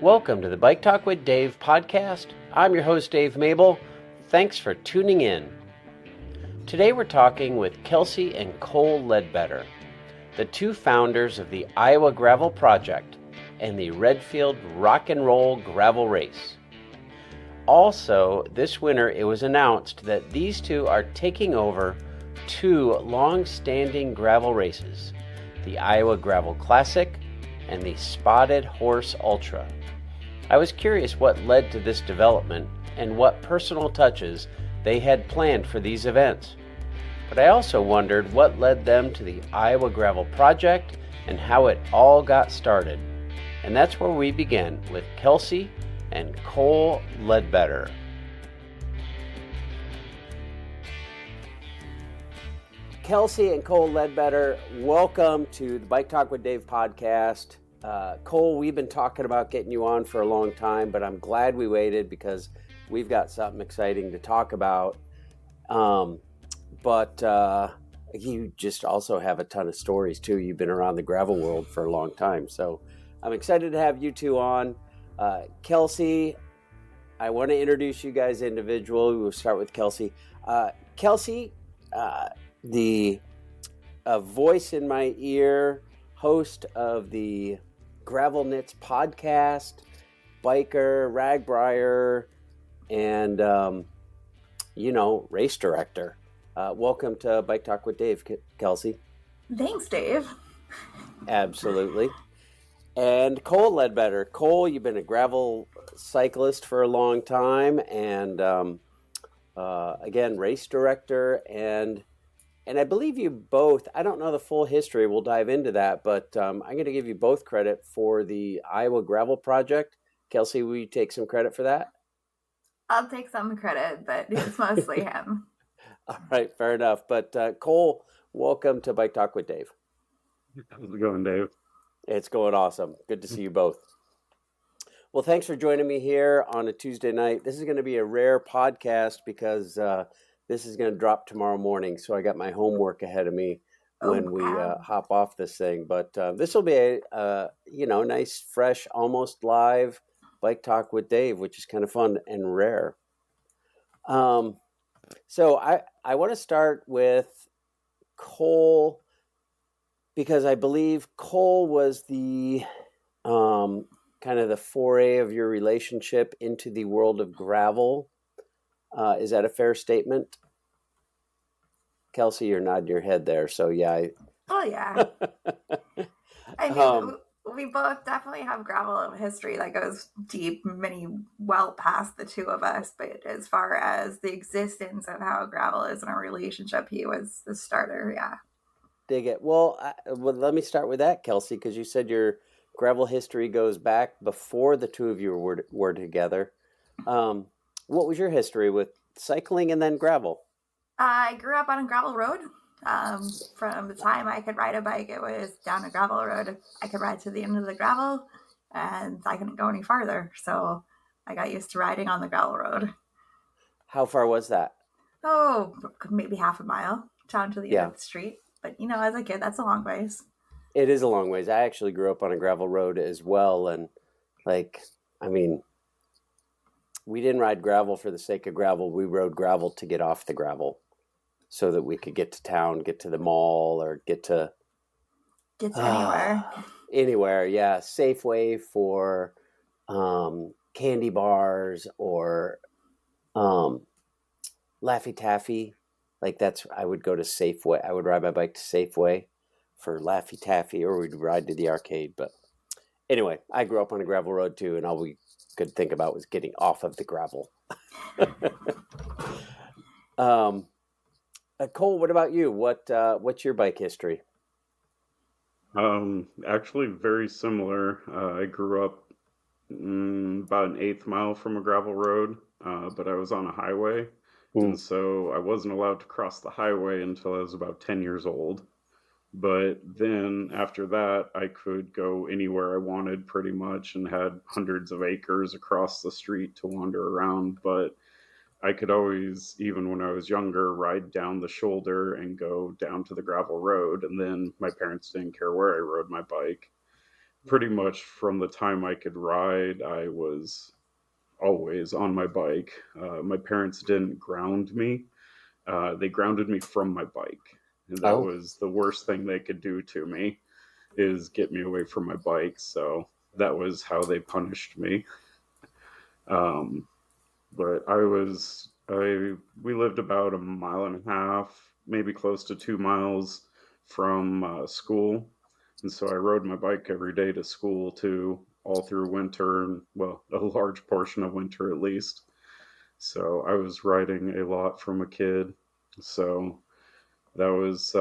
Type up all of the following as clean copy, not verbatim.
Welcome to the Bike Talk with Dave podcast. I'm your host, Dave Mabel. Thanks for tuning in. Today we're talking with Kelsi and Cole Ledbetter, the two founders of the Iowa Gravel Project and the Redfield Rock and Roll Gravel Race. Also, this winter it was announced that these two are taking over two long-standing gravel races, the Iowa Gravel Classic and the Spotted Horse Ultra. I was curious what led to this development and what personal touches they had planned for these events. But I also wondered what led them to the Iowa Gravel Project and how it all got started. And that's where we begin with Kelsi and Cole Ledbetter. Kelsi and Cole Ledbetter, welcome to the Bike Talk with Dave podcast. Cole, we've been talking about getting you on for a long time, but I'm glad we waited because we've got something exciting to talk about. But you just also have a ton of stories too. You've been around the gravel world for a long time. So I'm excited to have you two on. Kelsi, I want to introduce you guys individually. We'll start with Kelsi. Kelsi, the voice in my ear, host of the Gravel Knits podcast, biker, ragbrier, and, race director. Welcome to Bike Talk with Dave, Kelsi. Thanks, Dave. Absolutely. And Cole Ledbetter. Cole, you've been a gravel cyclist for a long time, and again, race director, and I believe you both, I don't know the full history, we'll dive into that, but I'm going to give you both credit for the Iowa Gravel Project. Kelsi, will you take some credit for that? I'll take some credit, but it's mostly him. All right, fair enough. But Cole, welcome to Bike Talk with Dave. How's it going, Dave? It's going awesome. Good to see you both. Well, thanks for joining me here on a Tuesday night. This is going to be a rare podcast because this is going to drop tomorrow morning. So I got my homework ahead of me when we hop off this thing. But this will be a nice, fresh, almost live Bike Talk with Dave, which is kind of fun and rare. So I want to start with Cole, because I believe Cole was the kind of the foray of your relationship into the world of gravel. Is that a fair statement? Kelsi, you're nodding your head there. So yeah. Oh yeah. I mean, we both definitely have gravel history that goes deep, many well past the two of us. But as far as the existence of how gravel is in a relationship, he was the starter. Yeah. Dig it. Well, let me start with that, Kelsi, because you said your gravel history goes back before the two of you were together. What was your history with cycling and then gravel? I grew up on a gravel road. From the time I could ride a bike, it was down a gravel road. I could ride to the end of the gravel, and I couldn't go any farther. So I got used to riding on the gravel road. How far was that? Oh, maybe half a mile down to the end of the street. But, as a kid, that's a long ways. It is a long ways. I actually grew up on a gravel road as well. And we didn't ride gravel for the sake of gravel. We rode gravel to get off the gravel so that we could get to town, get to the mall, or get to anywhere. Anywhere, yeah. Safeway for candy bars or Laffy Taffy. I would go to Safeway. I would ride my bike to Safeway for Laffy Taffy, or we'd ride to the arcade. But anyway, I grew up on a gravel road too, and all we could think about was getting off of the gravel. Cole, what about you? What's your bike history? Actually very similar. I grew up about an eighth mile from a gravel road, but I was on a highway. And so I wasn't allowed to cross the highway until I was about 10 years old. But then after that, I could go anywhere I wanted pretty much and had hundreds of acres across the street to wander around. But I could always, even when I was younger, ride down the shoulder and go down to the gravel road. And then my parents didn't care where I rode my bike. pretty much from the time I could ride, I was always on my bike. My parents didn't ground me. They grounded me from my bike. And that Oh, was the worst thing they could do to me, is get me away from my bike. So that was how they punished me. Um, but we lived about a mile and a half, maybe close to 2 miles from school. And so I rode my bike every day to school too, all through winter, and well, a large portion of winter at least. So I was riding a lot from a kid. So that was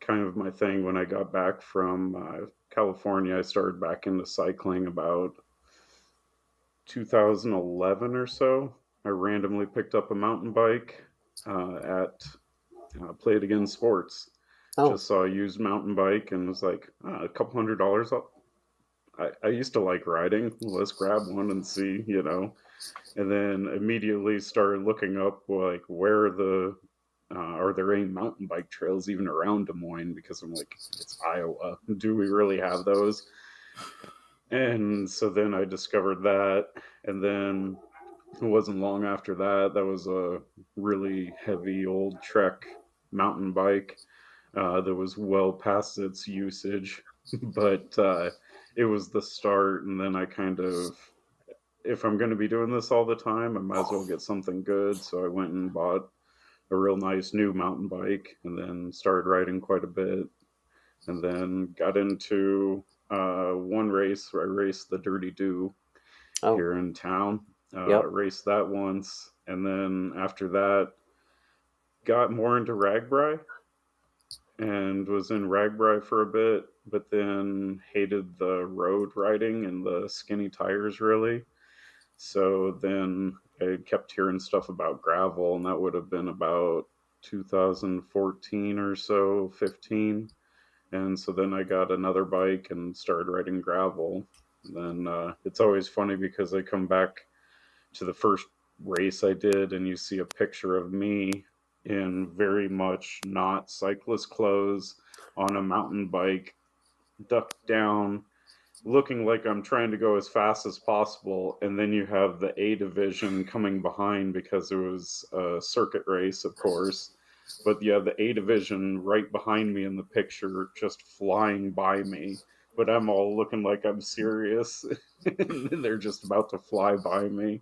kind of my thing. When I got back from California, I started back into cycling about 2011 or so. I randomly picked up a mountain bike at Play It Again Sports. oh, Just saw a used mountain bike and was like, a couple $100. I used to like riding. Let's grab one and see, And then immediately started looking up like where are there any mountain bike trails even around Des Moines? Because I'm like, it's Iowa. Do we really have those? And so then I discovered that, and then it wasn't long after that. That was a really heavy old Trek mountain bike that was well past its usage, but it was the start. And then I kind of, if I'm going to be doing this all the time, I might as well get something good. So I went and bought a real nice new mountain bike, and then started riding quite a bit, and then got into one race where I raced the Dirty Do oh, here in town. yep. Raced that once, and then after that, got more into Ragbri and was in Ragbri for a bit, but then hated the road riding and the skinny tires really. So then I kept hearing stuff about gravel, and that would have been about 2014 or so, 15. And so then I got another bike and started riding gravel. And then it's always funny because I come back to the first race I did, and you see a picture of me in very much not cyclist clothes on a mountain bike, ducked down, looking like I'm trying to go as fast as possible. And then you have the A division coming behind because it was a circuit race, of course. But you have the A division right behind me in the picture, just flying by me. But I'm all looking like I'm serious, and they're just about to fly by me.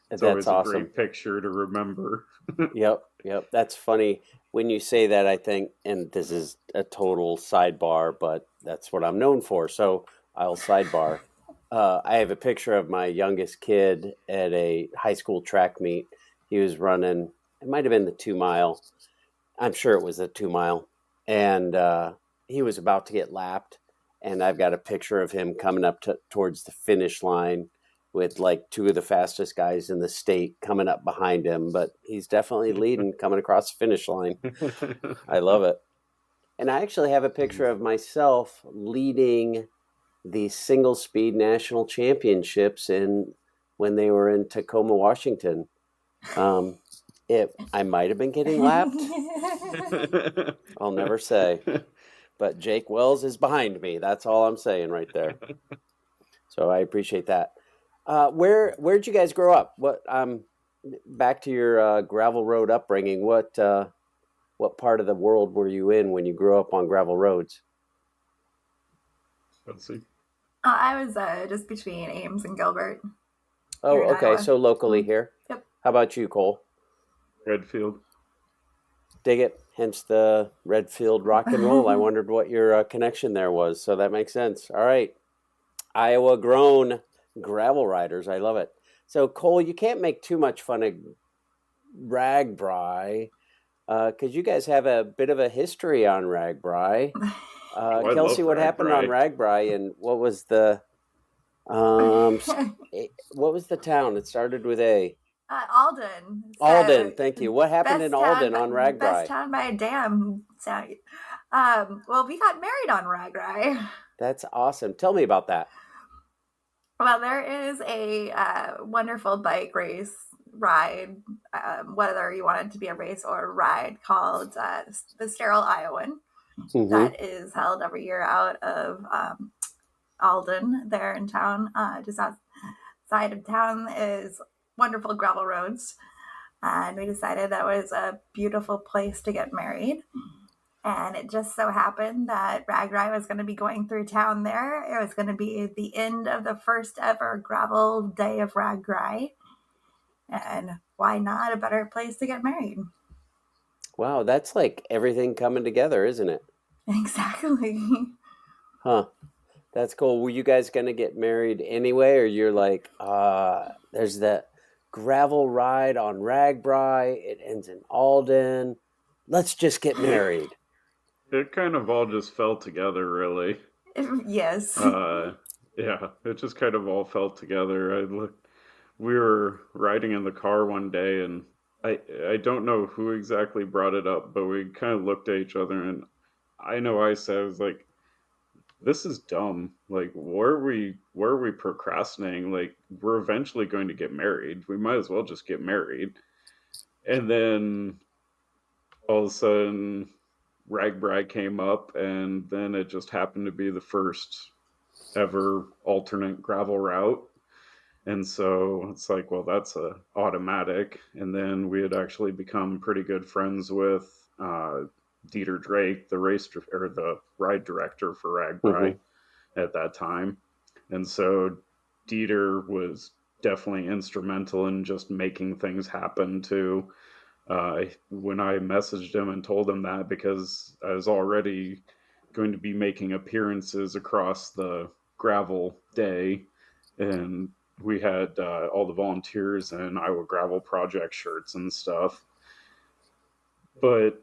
It's That's always a awesome. great picture to remember. Yep, yep. That's funny. When you say that, I think, and this is a total sidebar, but that's what I'm known for. So I'll sidebar. I have a picture of my youngest kid at a high school track meet. He was running, it might have been the 2 mile. I'm sure it was a 2 mile. And he was about to get lapped. And I've got a picture of him coming up towards the finish line with like two of the fastest guys in the state coming up behind him. But he's definitely leading coming across the finish line. I love it. And I actually have a picture of myself leading the single speed national championships when they were in Tacoma, Washington. I might have been getting lapped. I'll never say. But Jake Wells is behind me. That's all I'm saying right there. So I appreciate that. Where'd you guys grow up? Back to your gravel road upbringing. What part of the world were you in when you grew up on gravel roads? Let's see. I was just between Ames and Gilbert. Oh, okay. Iowa. So locally here. Yep. How about you, Cole? Redfield. Dig it. Hence the Redfield rock and roll. I wondered what your connection there was. So that makes sense. All right. Iowa grown gravel riders. I love it. So, Cole, you can't make too much fun of Ragbri because you guys have a bit of a history on Ragbri. I Kelsi, love what happened on Ragbri, and what was the town? It started with A. Alden. Alden, thank you. What happened in Best Alden town on by- Ragbri? Best town by a dam. Well, we got married on Ragbri. That's awesome. Tell me about that. Well, there is a wonderful bike ride, whether you want it to be a race or a ride, called the Sterile Iowan. Mhm. That is held every year out of Alden there in town. Just outside of town is wonderful gravel roads. And we decided that was a beautiful place to get married. And it just so happened that RAGBRAI was going to be going through town there. It was going to be the end of the first ever gravel day of RAGBRAI. And why not a better place to get married? Wow, that's like everything coming together, isn't it? Exactly. Huh. That's cool. Were you guys gonna get married anyway, or you're like, there's that gravel ride on RAGBRAI, it ends in Alden. Let's just get married. It kind of all just fell together, really. Yes. Yeah, it just kind of all fell together. We were riding in the car one day, and I don't know who exactly brought it up, but we kind of looked at each other, and I know I said, I was like, this is dumb. Like, where are we procrastinating? Like, we're eventually going to get married. We might as well just get married. And then all of a sudden, RAGBRAI came up, and then it just happened to be the first ever alternate gravel route. And so it's like, well, that's a automatic. And then we had actually become pretty good friends with Dieter Drake, the ride director for RAGBRAI at that time. And so Dieter was definitely instrumental in just making things happen too. When I messaged him and told him that, because I was already going to be making appearances across the gravel day, and we had all the volunteers and Iowa Gravel Project shirts and stuff. But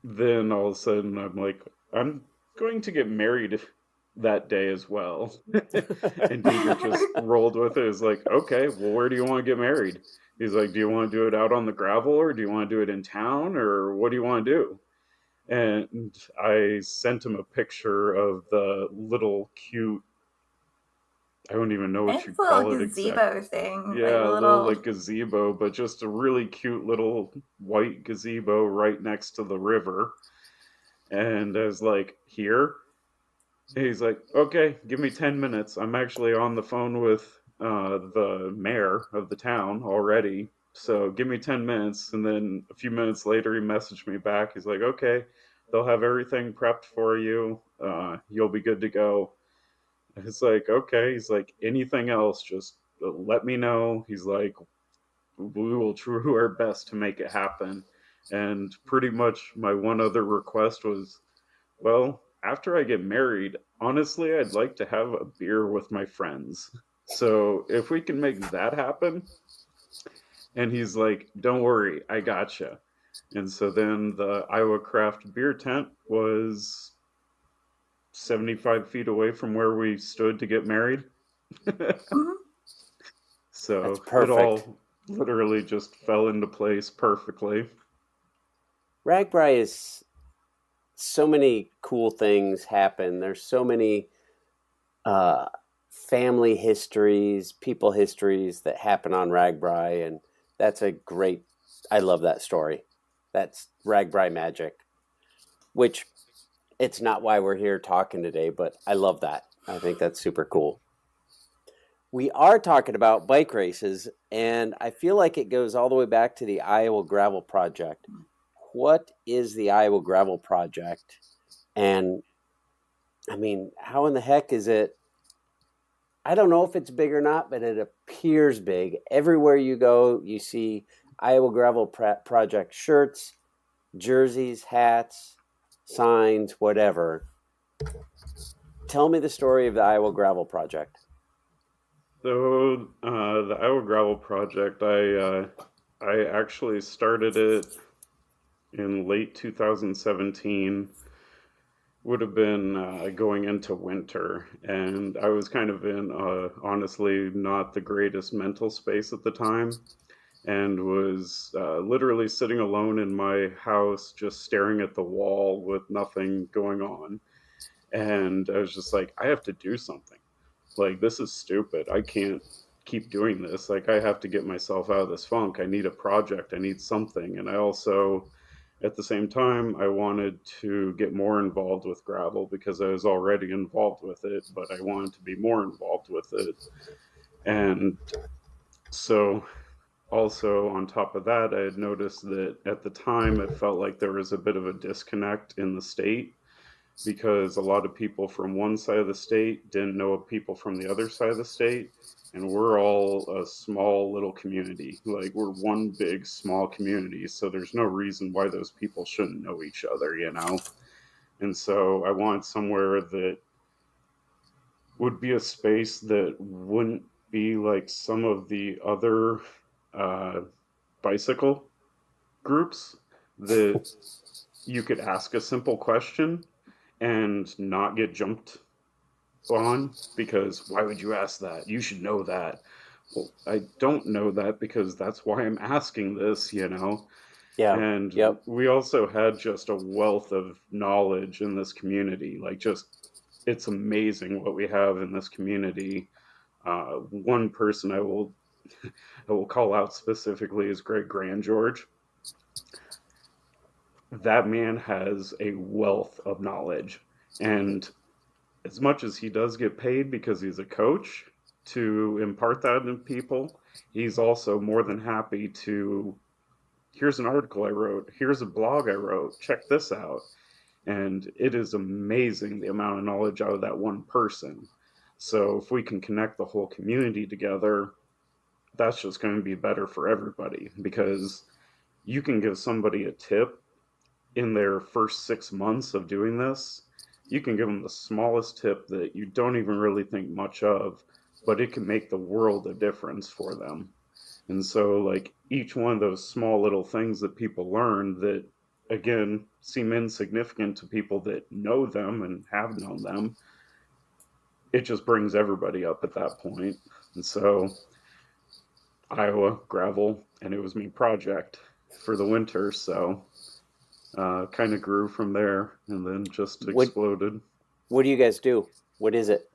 then all of a sudden, I'm like, I'm going to get married that day as well. And Dieter just rolled with it. It's like, okay, well, where do you want to get married? He's like, do you want to do it out on the gravel, or do you want to do it in town, or what do you want to do? And I sent him a picture of the little cute, I don't even know what It's you a little call it gazebo exactly. thing. Like Yeah, a a little little. like gazebo, but just a really cute little white gazebo right next to the river. And I was like, here? And he's like, okay, give me 10 minutes. I'm actually on the phone with the mayor of the town already. So give me 10 minutes. And then a few minutes later, he messaged me back. He's like, okay, they'll have everything prepped for you. You'll be good to go. It's like, okay. He's like, anything else, just let me know. He's like, we will do our best to make it happen. And pretty much my one other request was, well, after I get married, honestly, I'd like to have a beer with my friends. So if we can make that happen, and he's like, don't worry, I gotcha. And so then the Iowa Craft Beer tent was 75 feet away from where we stood to get married. Mhm. That's So it perfect. all literally just fell into place perfectly. RAGBRAI is so many cool things happen. There's so many uh, family histories, people histories that happen on RAGBRAI, and that's a great. I love that story. That's RAGBRAI magic, which it's not why we're here talking today, but I love that. I think that's super cool. We are talking about bike races, and I feel like it goes all the way back to the Iowa Gravel Project. What is the Iowa Gravel Project? And I mean, how in the heck is it? I don't know if it's big or not, but it appears big. Everywhere you go, you see Iowa Gravel Project shirts, jerseys, hats, signs, whatever. Tell me the story of the Iowa Gravel Project. So the Iowa Gravel Project, I actually started it in late 2017. Would have been going into winter, and I was kind of in honestly not the greatest mental space at the time, and was literally sitting alone in my house, just staring at the wall with nothing going on. And I was just like, I have to do something. Like, this is stupid. I can't keep doing this. Like, I have to get myself out of this funk. I need a project. I need something. And I also at the same time, I wanted to get more involved with gravel because I was already involved with it, but I wanted to be more involved with it. And so, also on top of that, I had noticed that at the time it felt like there was a bit of a disconnect in the state because a lot of people from one side of the state didn't know people from the other side of the state. And we're all a small little community. Like, we're one big small community. So there's no reason why those people shouldn't know each other, you know? And so I wanted somewhere that would be a space that wouldn't be like some of the other uh, bicycle groups, that you could ask a simple question and not get jumped on because why would you ask that? You should know that. Well, I don't know that because that's why I'm asking this, you know? Yeah. And Yep. we also had just a wealth of knowledge in this community. Like, just, it's amazing what we have in this community. One person I will call out specifically is Greg Grandgeorge. That man has a wealth of knowledge. And as much as he does get paid because he's a coach to impart that in people, he's also more than happy to, here's an article I wrote, here's a blog I wrote, check this out. And it is amazing the amount of knowledge out of that one person. So if we can connect the whole community together, that's just going to be better for everybody, because you can give somebody a tip in their first 6 months of doing this. You can give them the smallest tip that you don't even really think much of, but it can make the world a difference for them. And so, like, each one of those small little things that people learn that, again, seem insignificant to people that know them and have known them, it just brings everybody up at that point. And so, Iowa gravel, and it was me project for the winter. So kind of grew from there and then just exploded. What do you guys do? What is it?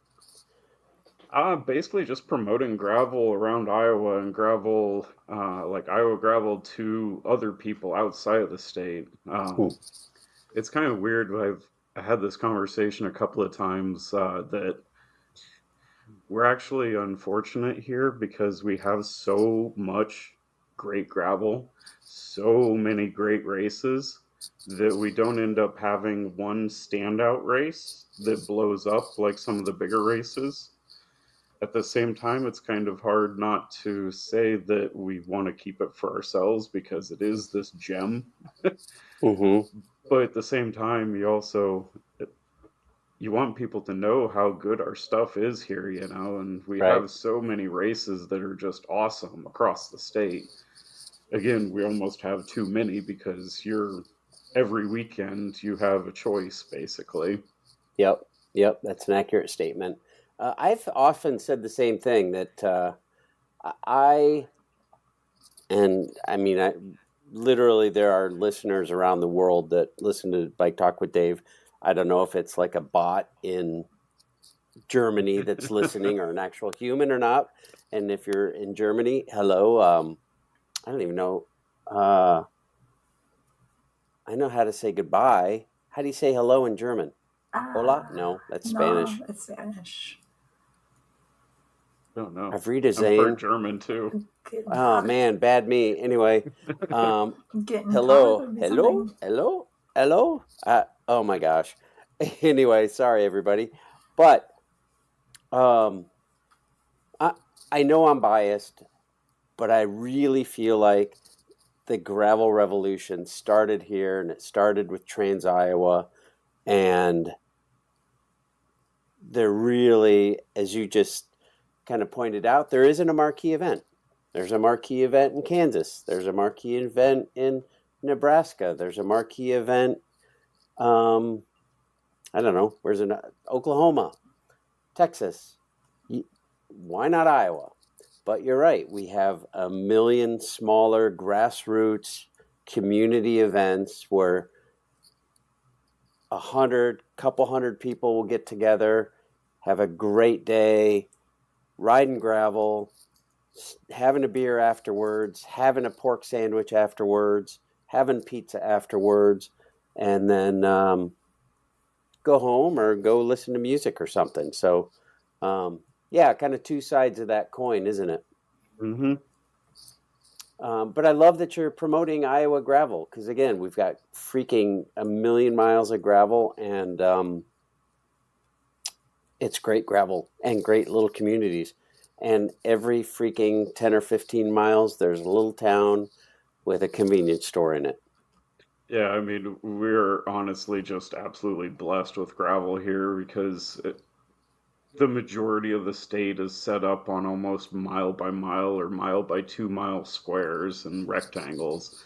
Basically just promoting gravel around Iowa, and gravel, like Iowa gravel, to other people outside of the state. It's kind of weird. I had this conversation a couple of times that we're actually unfortunate here because we have so much great gravel, so many great races, that we don't end up having one standout race that blows up like some of the bigger races. At the same time, it's kind of hard not to say that we want to keep it for ourselves because it is this gem. But at the same time, you want people to know how good our stuff is here, you know, and we have so many races that are just awesome across the state. Again, we almost have too many because every weekend you have a choice, basically. Yep, that's an accurate statement. I've often said the same thing, that literally there are listeners around the world that listen to Bike Talk with Dave. I don't know if it's like a bot in Germany that's listening or an actual human or not. And if you're in Germany, hello. I don't even know. I know how to say goodbye. How do you say hello in German? Hola? No, that's Spanish. No, it's Spanish. I don't know. Auf Wiedersehen. I'm part German too. Oh man, bad me. Anyway, hello. Oh my gosh. Anyway, sorry everybody, but I know I'm biased, but I really feel like the gravel revolution started here, and it started with Trans Iowa, and there really, as you just kind of pointed out, there isn't a marquee event. There's a marquee event in Kansas. There's a marquee event in Nebraska. There's a marquee event, I don't know, where's it? Oklahoma, Texas. Why not Iowa? But you're right. We have a million smaller grassroots community events where couple hundred people will get together, have a great day, riding gravel, having a beer afterwards, having a pork sandwich afterwards, having pizza afterwards, and then go home or go listen to music or something. So, yeah, kind of two sides of that coin, isn't it? Mm-hmm. But I love that you're promoting Iowa gravel because, again, we've got freaking a million miles of gravel, and it's great gravel and great little communities. And every freaking 10 or 15 miles, there's a little town with a convenience store in it. Yeah, I mean, we're honestly just absolutely blessed with gravel here because the majority of the state is set up on almost mile by mile or mile by 2 mile squares and rectangles.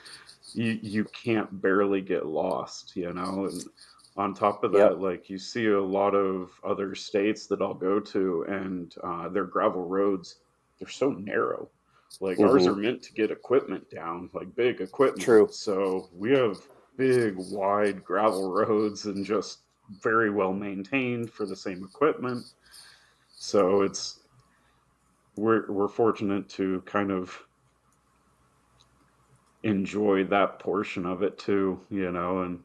You can't barely get lost, and on top of that, Yep. like you see a lot of other states that I'll go to, and their gravel roads, they're so narrow. Like ours are Mm-hmm. meant to get equipment down, like big equipment. True. So we have big, wide gravel roads and just very well maintained for the same equipment. So we're fortunate to kind of enjoy that portion of it too, and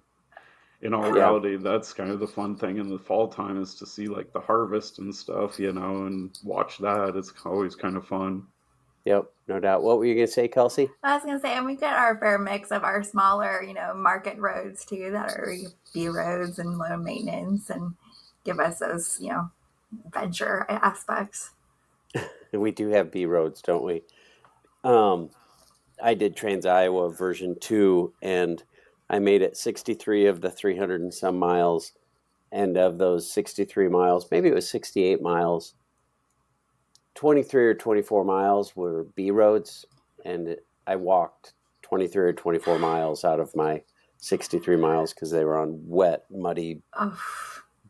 in all Yeah. reality, that's kind of the fun thing in the fall time is to see like the harvest and stuff, and watch that. It's always kind of fun. Yep. No doubt. What were you going to say, Kelsi? I was gonna say, and we get our fair mix of our smaller, market roads too, that are B roads and low maintenance, and give us those, venture aspects. We do have B roads, don't we? Um, I did Trans Iowa version 2, and I made it 63 of the 300 and some miles. And of those 63 miles, maybe it was 68 miles, 23 or 24 miles were B roads. And I walked 23 or 24 miles out of my 63 miles because they were on wet, muddy Oh.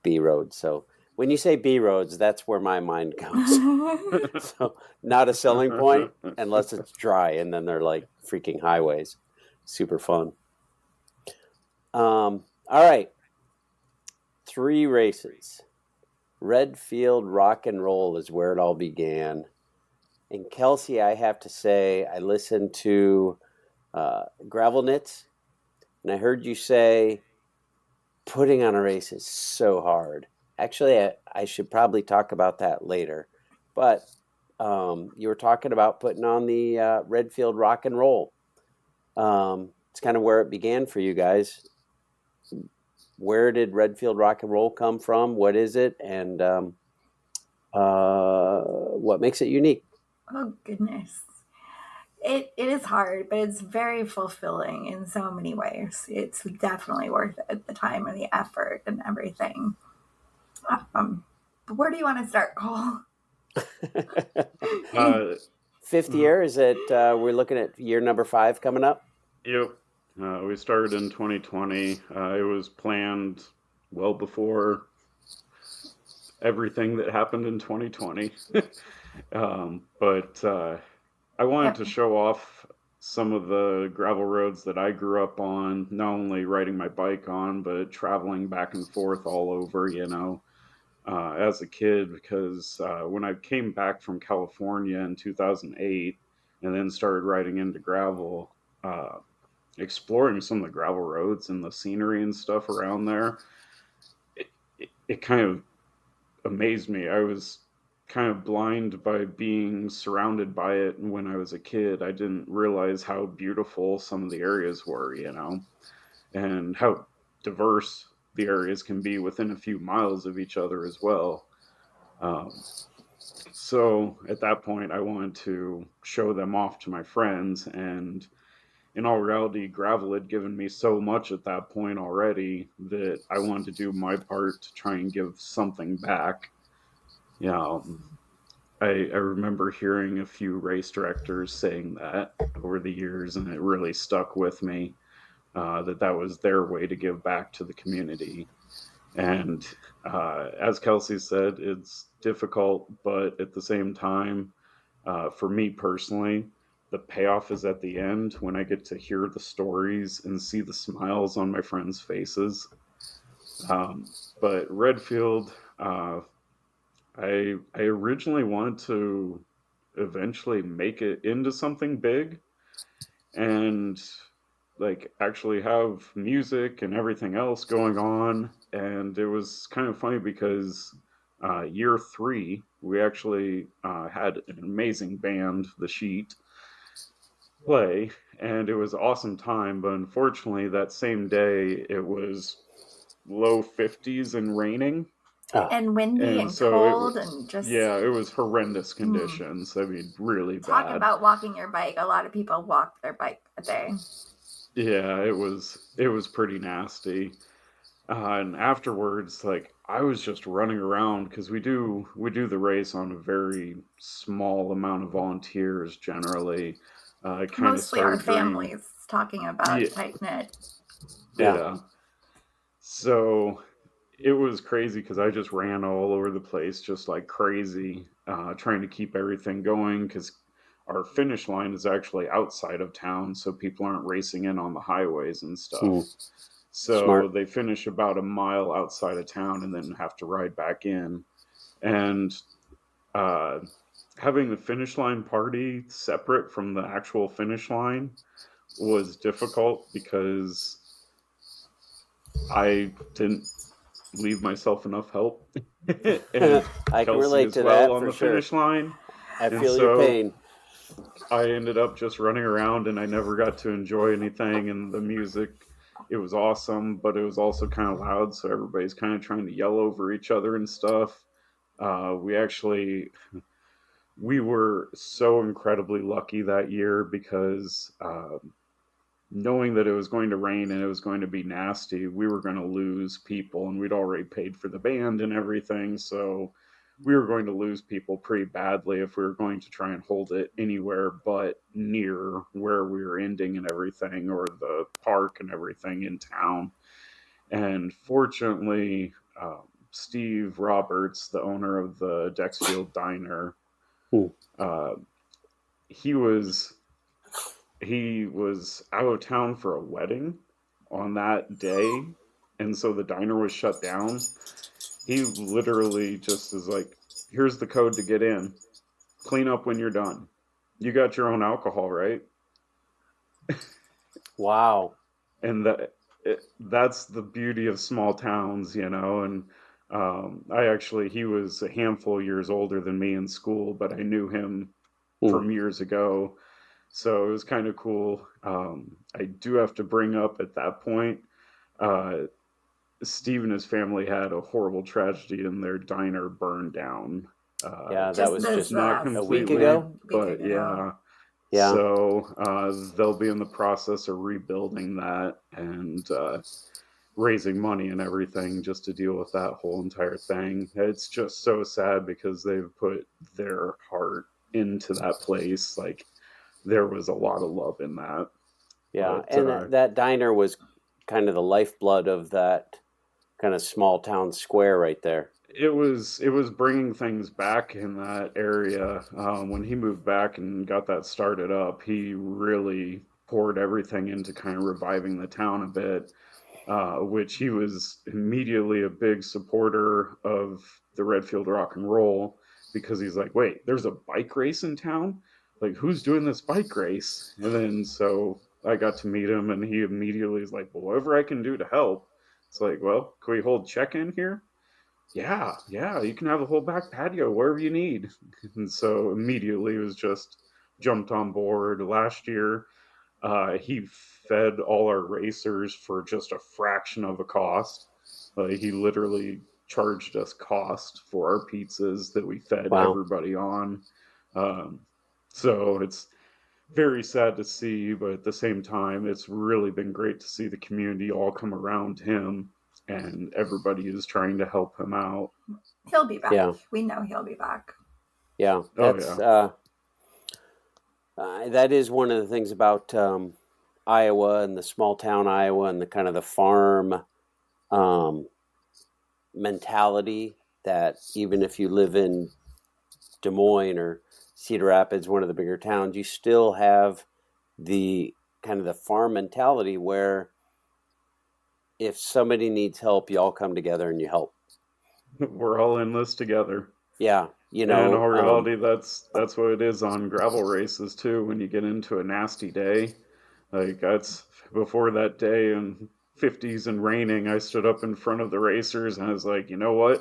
B roads. So when you say B roads, that's where my mind goes. So not a selling point unless it's dry, and then they're like freaking highways. Super fun. All right. 3 races. Redfield Rock and Roll is where it all began. And Kelsi, I have to say, I listened to Gravel Knits, and I heard you say putting on a race is so hard. Actually, I should probably talk about that later. But you were talking about putting on the Redfield Rock and Roll. It's kind of where it began for you guys. Where did Redfield Rock and Roll come from? What is it? And what makes it unique? Oh goodness. It is hard, but it's very fulfilling in so many ways. It's definitely worth it, the time and the effort and everything. But where do you want to start, Cole? 5th year, is it? We're looking at year number 5 coming up. Yep. We started in 2020. It was planned well before everything that happened in 2020. But I wanted to show off some of the gravel roads that I grew up on, not only riding my bike on, but traveling back and forth all over, as a kid, because when I came back from California in 2008 and then started riding into gravel, exploring some of the gravel roads and the scenery and stuff around there, it kind of amazed me. I was kind of blind by being surrounded by it when I was a kid. I didn't realize how beautiful some of the areas were, and how diverse the areas can be within a few miles of each other as well. Um, so at that point, I wanted to show them off to my friends. And in all reality, gravel had given me so much at that point already that I wanted to do my part to try and give something back. You know, I remember hearing a few race directors saying that over the years, and it really stuck with me, that was their way to give back to the community. And as Kelsi said, it's difficult, but at the same time, for me personally, the payoff is at the end when I get to hear the stories and see the smiles on my friends' faces. But Redfield, I originally wanted to eventually make it into something big, and like actually have music and everything else going on. And it was kind of funny because year three, we actually had an amazing band, The Sheet, play, and it was an awesome time. But unfortunately, that same day, it was low 50s and raining. And windy And and so cold and just yeah, it was horrendous conditions. I mean, really talk bad. about walking your bike. A lot of people walk their bike a day. Yeah, it was pretty nasty. And afterwards, like I was just running around because we do the race on a very small amount of volunteers generally. It kind of Mostly our started during families talking about yeah, tight knit. Yeah. yeah. So it was crazy because I just ran all over the place just like crazy, trying to keep everything going because our finish line is actually outside of town, so people aren't racing in on the highways and stuff. So Smart. they finish about a mile outside of town and then have to ride back in. And uh, having the finish line party separate from the actual finish line was difficult because I didn't leave myself enough help. And I can Kelsi relate as to well that on for the sure. finish line. I And feel your so pain. I ended up just running around and I never got to enjoy anything. And the music, it was awesome, but it was also kind of loud. So everybody's kind of trying to yell over each other and stuff. We were so incredibly lucky that year because knowing that it was going to rain and it was going to be nasty, we were going to lose people, and we'd already paid for the band and everything. So we were going to lose people pretty badly if we were going to try and hold it anywhere but near where we were ending and everything, or the park and everything in town. And fortunately, Steve Roberts, the owner of the Dexfield Diner, Hmm. uh, he was he was out of town for a wedding on that day, and so the diner was shut down. He literally just is like, here's the code to get in, clean up when you're done, you got your own alcohol, right? Wow. And that's the beauty of small towns, and I actually, he was a handful of years older than me in school, but I knew him Hmm. from years ago. So it was kind of cool. I do have to bring up at that point, uh, Steve and his family had a horrible tragedy and their diner burned down. Yeah, that Just was this just Not a week completely, ago. week but ago. yeah. Yeah. So they'll be in the process of rebuilding that and raising money and everything just to deal with that whole entire thing. It's just so sad because they've put their heart into that place. Like there was a lot of love in that. Yeah. But And that diner was kind of the lifeblood of that kind of small town square right there. it was bringing things back in that area. When he moved back and got that started up, he really poured everything into kind of reviving the town a bit, which he was immediately a big supporter of the Redfield Rock and Roll because he's like, wait, there's a bike race in town? Like, who's doing this bike race? And then so I got to meet him, and he immediately is like, well, whatever I can do to help. It's like, well, can we hold check in here? Yeah, yeah, you can have the whole back patio wherever you need. And so immediately was just jumped on board. Last year, he fed all our racers for just a fraction of a cost. He literally charged us cost for our pizzas that we fed Wow. everybody on. Um, so it's very sad to see, but at the same time, it's really been great to see the community all come around him, and everybody is trying to help him out. He'll be back. Yeah. We know he'll be back. Yeah. Oh That's yeah, that is one of the things about Iowa and the small town Iowa and the kind of the farm um, mentality that even if you live in Des Moines or Cedar Rapids, one of the bigger towns, you still have the kind of the farm mentality where if somebody needs help, you all come together and you help. we're all in this together. Yeah, And in all reality, that's what it is on gravel races too. When you get into a nasty day, Like that's before that day in 50s and raining, I stood up in front of the racers and I was like, you know what?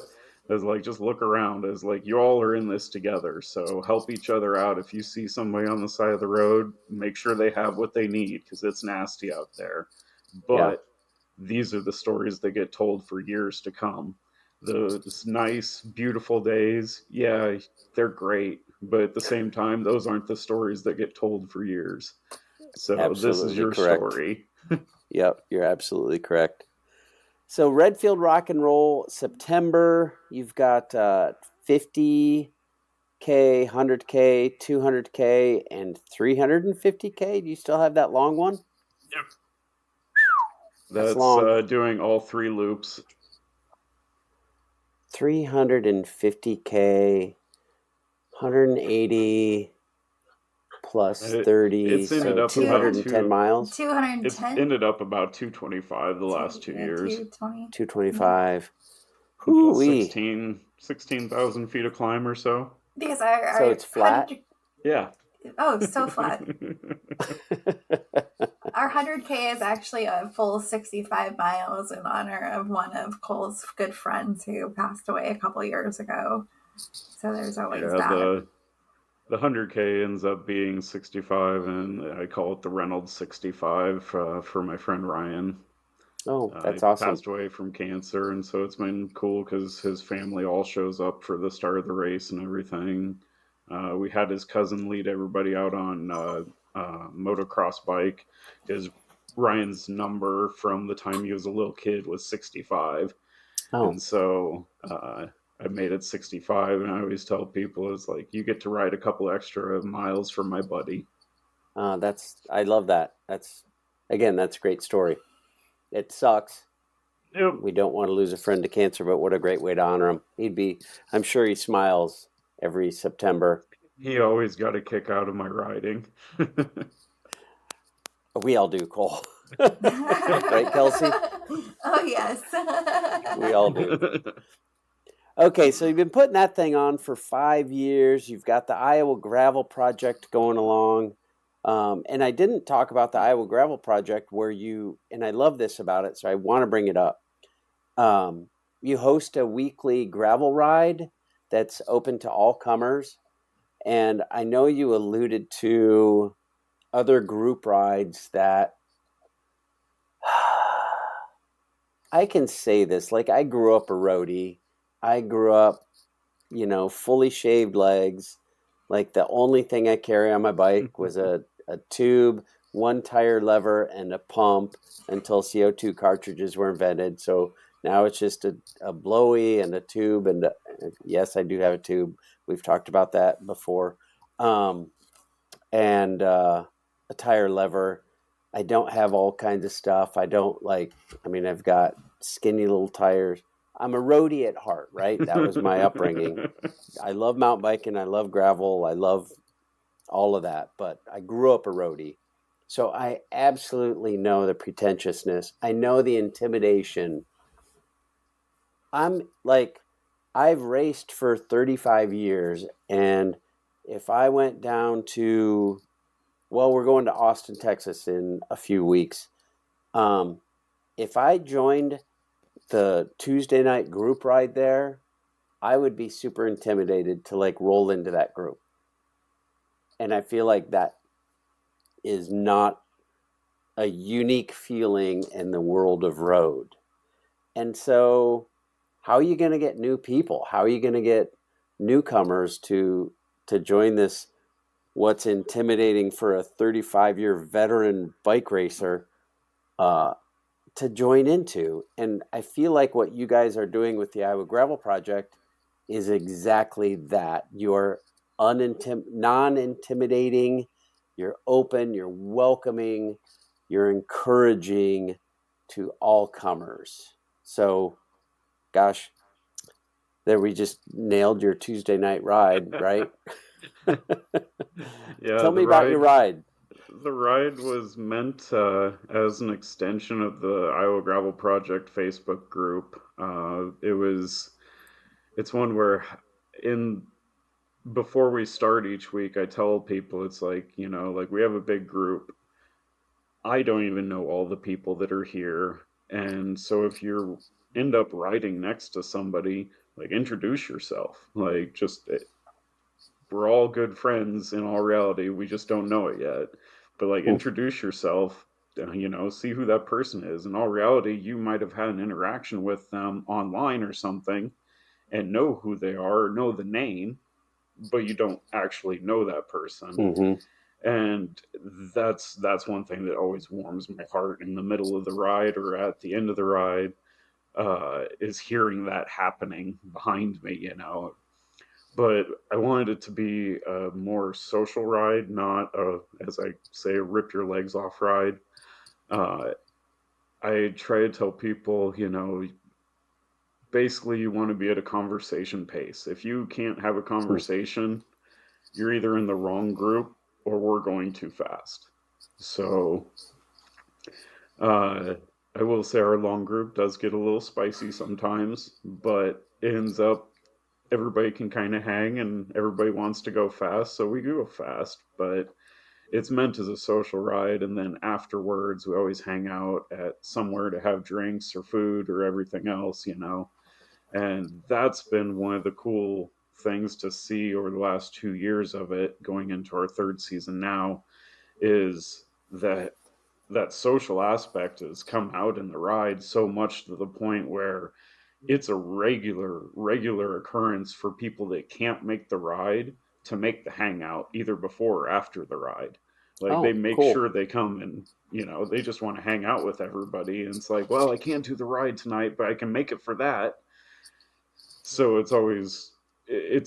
I was like, just look around. I was like, you all are in this together. So help each other out. If you see somebody on the side of the road, make sure they have what they need because it's nasty out there. Yeah, But these are the stories that get told for years to come. Those nice, beautiful days, yeah, they're great. But at the same time, those aren't the stories that get told for years. So this is absolutely your correct. story. Yep, you're absolutely correct. So Redfield Rock and Roll, September, you've got 50K, 100K, 200K, and 350K. Do you still have that long one? Yep. That's That's long. doing all 3 loops. 350K, 180 plus It, 30, it's ended so up about 210 miles, it's 210. ended up about 225 the last 2 years. 220. 225. Plus Hoo-wee. 16,000 feet of climb or so. Because So our it's flat? 100, Yeah. oh, so flat. Our 100K is actually a full 65 miles in honor of one of Cole's good friends who passed away a couple years ago. So there's always Yeah, that. the 100K ends up being 65, and I call it the Reynolds 65 for my friend Ryan. Oh, He that's awesome. passed away from cancer, and so it's been cool because his family all shows up for the start of the race and everything. We had his cousin lead everybody out on motocross bike because Ryan's number from the time he was a little kid was 65, Oh, and so I made it 65, and I always tell people it's like you get to ride a couple extra miles for my buddy. I love that. That's a great story. It sucks. Yep. We don't want to lose a friend to cancer, but what a great way to honor him. I'm sure he smiles every September. He always got a kick out of my riding. We all do, Cole. Right, Kelsi? Oh, yes. We all do. Okay, so you've been putting that thing on for 5 years. You've got the Iowa Gravel Project going along. And I didn't talk about the Iowa Gravel Project and I love this about it, so I want to bring it up. You host a weekly gravel ride that's open to all comers. And I know you alluded to other group rides that I can say this. Like, I grew up a roadie. I grew up, fully shaved legs. Like, the only thing I carry on my bike was a tube, one tire lever, and a pump until CO2 cartridges were invented. So now it's just a blowy and a tube. And yes, I do have a tube. We've talked about that before. And a tire lever. I don't have all kinds of stuff. I've got skinny little tires. I'm a roadie at heart, right? That was my upbringing. I love mountain biking. I love gravel. I love all of that, but I grew up a roadie. So I absolutely know the pretentiousness. I know the intimidation. I've raced for 35 years, and if I went down to, well, we're going to Austin, Texas in a few weeks. If I joined the Tuesday night group ride there, I would be super intimidated to roll into that group. And I feel like that is not a unique feeling in the world of road. And so, how are you going to get new people? How are you going to get newcomers to join this? What's intimidating for a 35-year veteran bike racer to join into? And I feel like what you guys are doing with the Iowa Gravel Project is exactly that. You're non-intimidating, you're open, you're welcoming, you're encouraging to all comers. So, gosh, there we just nailed your Tuesday night ride, right? Yeah, Tell me about your ride. the ride was meant as an extension of the Iowa Gravel Project Facebook group. It's one where in before we start each week, I tell people it's like, like we have a big group. I don't even know all the people that are here. And so if you end up riding next to somebody, like introduce yourself. Like just we're all good friends in all reality. We just don't know it yet. But like Hmm. introduce yourself, see who that person is. In all reality, you might have had an interaction with them online or something and know who they are, know the name, but you don't actually know that person. Hmm. And that's one thing that always warms my heart in the middle of the ride or at the end of the ride, is hearing that happening behind me. But I wanted it to be a more social ride, not a, as I say, a rip your legs off ride. uh, I try to tell people, basically you want to be at a conversation pace. If you can't have a conversation, you're either in the wrong group or we're going too fast. So uh, I will say our long group does get a little spicy sometimes, but it ends up everybody can kind of hang and everybody wants to go fast, so we go fast. But it's meant as a social ride, and then afterwards we always hang out at somewhere to have drinks or food or everything else. And that's been one of the cool things to see over the last 2 years of it, going into our third season now, is that social aspect has come out in the ride so much to the point where it's a regular occurrence for people that can't make the ride to make the hangout either before or after the ride. Like they Oh, make cool. sure they come and they just want to hang out with everybody, and it's like, well, I can't do the ride tonight, but I can make it for that. So it's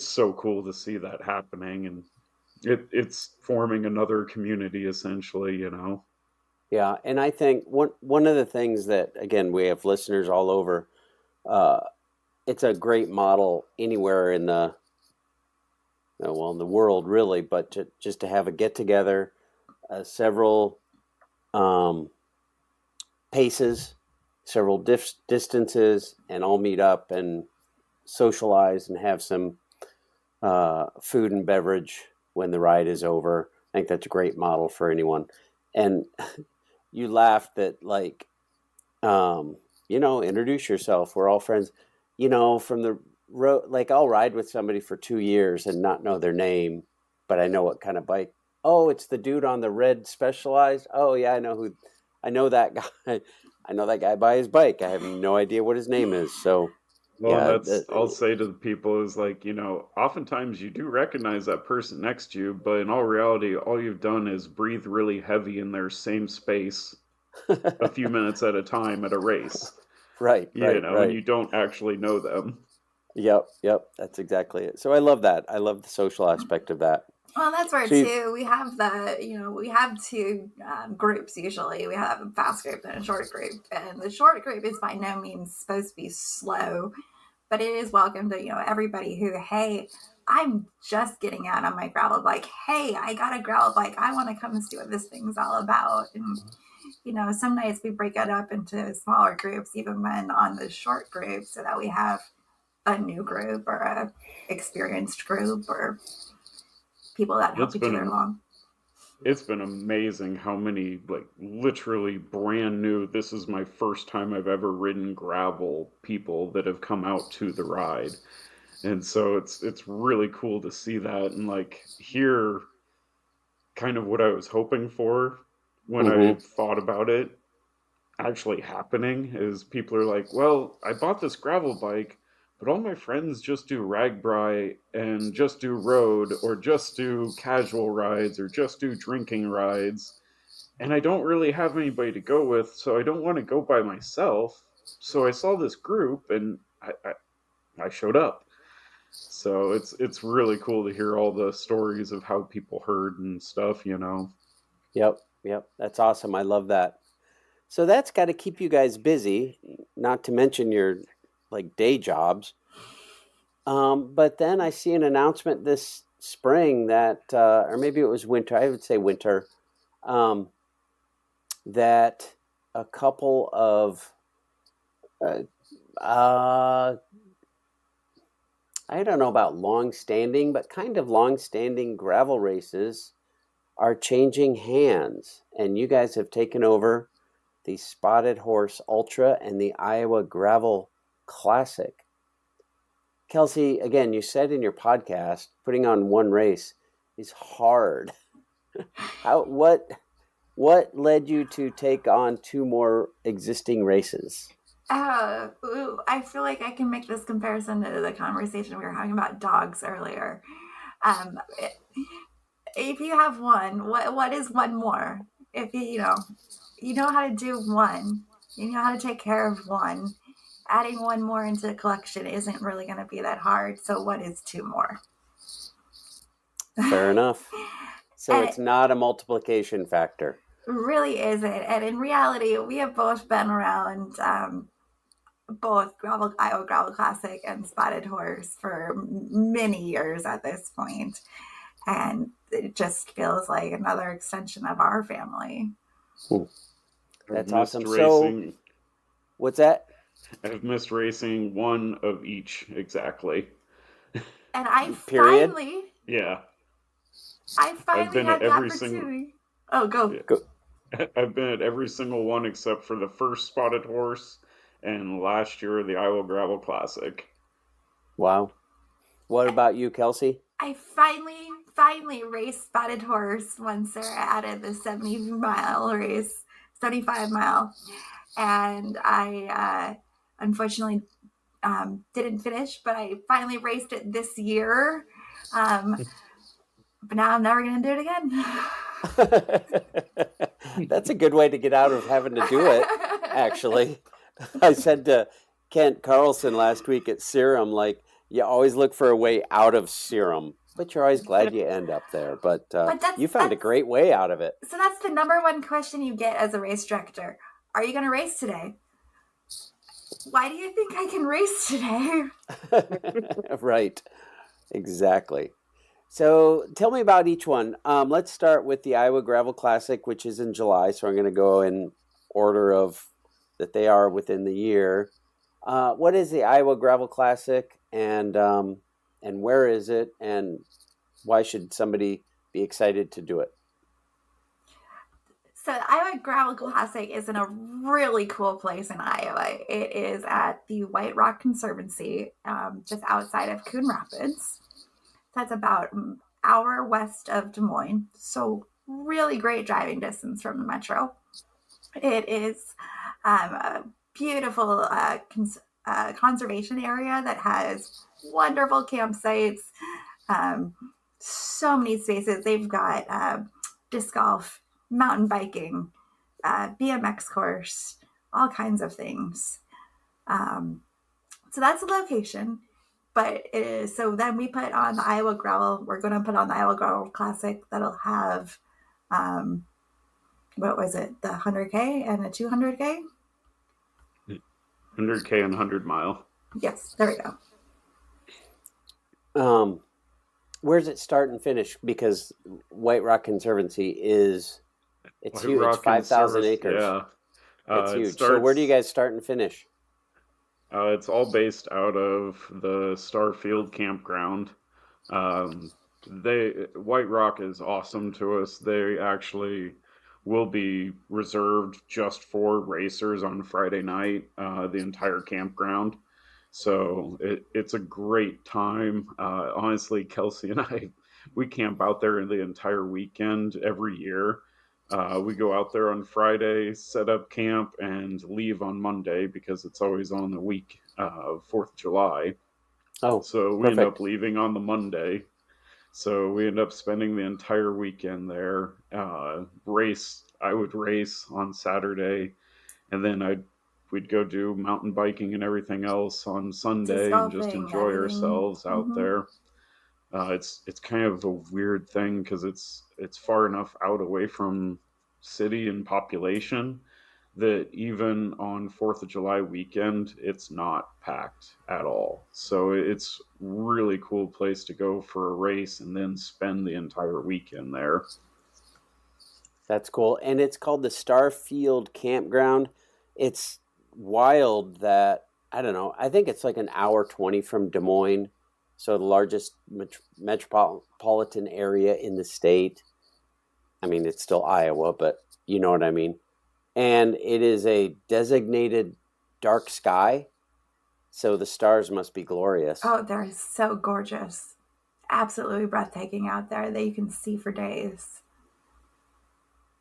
so cool to see that happening, and it's forming another community essentially. Yeah, and I think one of the things that, again, we have listeners all over. Uh, it's a great model anywhere in the well, in the world really, but just to have a get together, several um, paces, several distances, and all meet up and socialize and have some food and beverage when the ride is over. I think that's a great model for anyone. And you laughed that, like, introduce yourself. We're all friends. From the road, like I'll ride with somebody for 2 years and not know their name, but I know what kind of bike. Oh, it's the dude on the red Specialized. Oh yeah, I know that guy. I know that guy by his bike. I have no idea what his name is. So Well, and yeah, I'll say to the people is like, oftentimes you do recognize that person next to you, but in all reality, all you've done is breathe really heavy in their same space a few minutes at a time at a race, right, right, and right. you don't actually know them. Yep. That's exactly it. So I love that. I love the social aspect of that. Well, that's where So you, too we have we have two groups usually. We have a fast group and a short group, and the short group is by no means supposed to be slow, but it is welcome to everybody who, hey, I'm just getting out on my gravel bike. Hey, I got a gravel bike. I want to come and see what this thing's all about. And some nights we break it up into smaller groups, even when on the short group, so that we have a new group or a experienced group or people that help It's each other been along. it's been amazing how many, like, literally brand new, this is my first time I've ever ridden gravel people that have come out to the ride. And so it's really cool to see that and like hear kind of what I was hoping for when I mm-hmm. thought about it actually happening. Is people are like, well, I bought this gravel bike, but all my friends just do ragbri and just do road or just do casual rides or just do drinking rides. And I don't really have anybody to go with, so I don't want to go by myself. So I saw this group and I showed up. So it's really cool to hear all the stories of how people heard and stuff. Yep. That's awesome. I love that. So that's got to keep you guys busy, not to mention your like day jobs. But then I see an announcement this spring that, or maybe it was winter. I would say winter. Um, that a couple of uh, uh, I don't know about long standing, but kind of long standing gravel races are changing hands, and you guys have taken over the Spotted Horse Ultra and the Iowa Gravel Classic. Kelsi, again, you said in your podcast, putting on one race is hard. What led you to take on two more existing races? I feel like I can make this comparison to the conversation we were having about dogs earlier. If you have one, what is one more? If you know how to do one, you know how to take care of one. Adding one more into the collection isn't really going to be that hard. So what is two more? Fair enough. So it's not a multiplication factor. Really isn't. And in reality, we have both been around both Iowa Gravel Classic and Spotted Horse for many years at this point. And it just feels like another extension of our family. That's awesome. So, what's that? I've missed racing one of each exactly. And I finally had the opportunity. Go. I've been at every single one except for the first Spotted Horse and last year the Iowa Gravel Classic. Wow. What about you, Kelsi? I finally raced Spotted Horse when Sarah added the 70-mile race, 75-mile. And I unfortunately didn't finish, but I finally raced it this year. But now I'm never going to do it again. That's a good way to get out of having to do it, actually. I said to Kent Carlson last week at Serum, like, you always look for a way out of Serum, but you're always glad you end up there. But you found a great way out of it. So that's the number one question you get as a race director. Are you going to race today? Why do you think I can race today? Right. Exactly. So tell me about each one. Let's start with the Iowa Gravel Classic, which is in July. So I'm going to go in order of that they are within the year. What is the Iowa Gravel Classic, and where is it, and why should somebody be excited to do it? So the Iowa Gravel Classic is in a really cool place in Iowa. It is at the White Rock Conservancy, just outside of Coon Rapids. That's about an hour west of Des Moines. So really great driving distance from the metro. It is a beautiful conservation area that has wonderful campsites, so many spaces. They've got disc golf, mountain biking, BMX course, all kinds of things. So that's a location. But so then we put on the Iowa Gravel. We're going to put on the Iowa Gravel Classic. That'll have, what was it? The 100K and a 200K? 100K and 100 mile. Yes, there we go. Where's it start and finish? Because White Rock Conservancy it's huge. It's 5,000 acres. Yeah. It's huge. So where do you guys start and finish? It's all based out of the Starfield campground. White Rock is awesome to us. They actually will be reserved just for racers on Friday night, the entire campground. So it's a great time. Honestly, Kelsi and I, we camp out there the entire weekend every year. We go out there on Friday, set up camp, and leave on Monday because it's always on the week of 4th of July. Oh, so we end up leaving on the Monday. So we end up spending the entire weekend there. I would race on Saturday, and then we'd go do mountain biking and everything else on Sunday and just enjoy ourselves out there. It's kind of a weird thing because it's far enough out away from city and population that even on 4th of July weekend, it's not packed at all. So it's really cool place to go for a race and then spend the entire weekend there. That's cool. And it's called the Starfield Campground. It's wild that, I don't know, I think it's like an hour 20 from Des Moines. So the largest metropolitan area in the state. I mean, it's still Iowa, but you know what I mean. And it is a designated dark sky, so the stars must be glorious. Oh, they're so gorgeous. Absolutely breathtaking out there that you can see for days.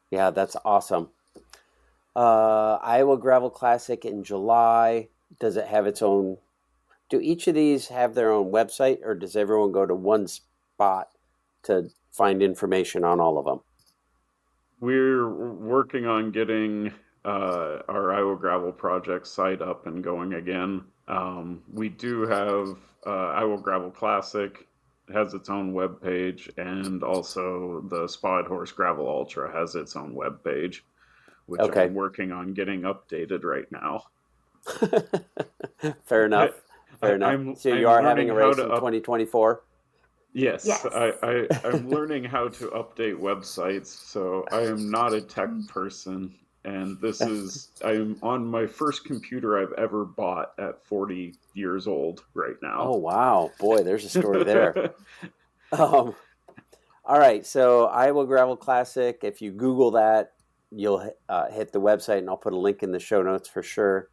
Yeah, that's awesome. Iowa Gravel Classic in July. Does it have its own? Do each of these have their own website, or does everyone go to one spot to find information on all of them? We're working on getting our Iowa Gravel project site up and going again. We do have Iowa Gravel Classic has its own web page, and also the Spotted Horse Gravel Ultra has its own web page, which Okay. I'm working on getting updated right now. Fair enough. Fair enough. So you are having a race in 2024? Yes. I'm learning how to update websites, so I am not a tech person, and I'm on my first computer I've ever bought at 40 years old right now. Oh, wow. Boy, there's a story there. All right, so Iowa Gravel Classic, if you Google that, you'll hit the website, and I'll put a link in the show notes for sure.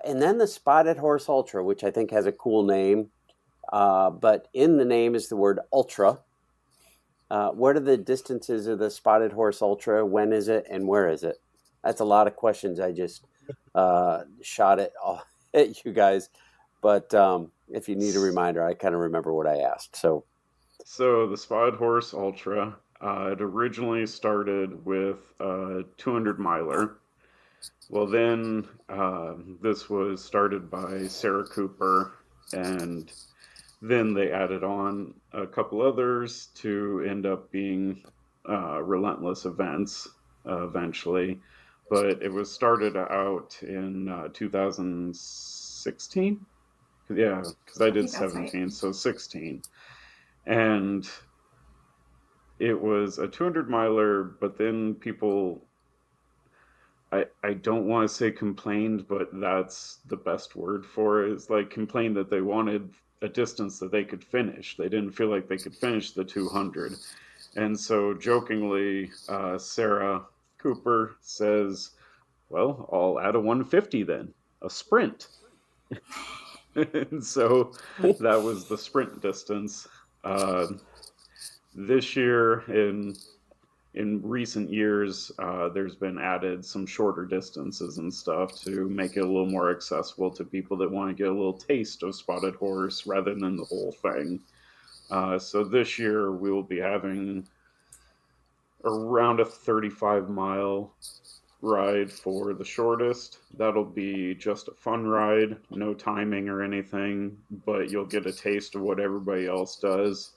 And then the Spotted Horse Ultra, which I think has a cool name, but in the name is the word ultra. What are the distances of the Spotted Horse Ultra? When is it, and where is it? That's a lot of questions I just shot at you guys. But if you need a reminder, I kind of remember what I asked. So the Spotted Horse Ultra, it originally started with a 200 miler. Well, then this was started by Sarah Cooper, and then they added on a couple others to end up being Relentless Events eventually. But it was started out in 2016. Yeah, because I did 17, right. So 16. And it was a 200 miler, but then people, I don't want to say complained, but that's the best word for it, is like complained that they wanted a distance that they could finish. They didn't feel like they could finish the 200. And so jokingly, Sarah Cooper says, well, I'll add a 150 then, a sprint. And so that was the sprint distance. This year, in recent years, there's been added some shorter distances and stuff to make it a little more accessible to people that want to get a little taste of Spotted Horse rather than the whole thing. So this year we will be having around a 35-mile ride for the shortest. That'll be just a fun ride, no timing or anything, but you'll get a taste of what everybody else does.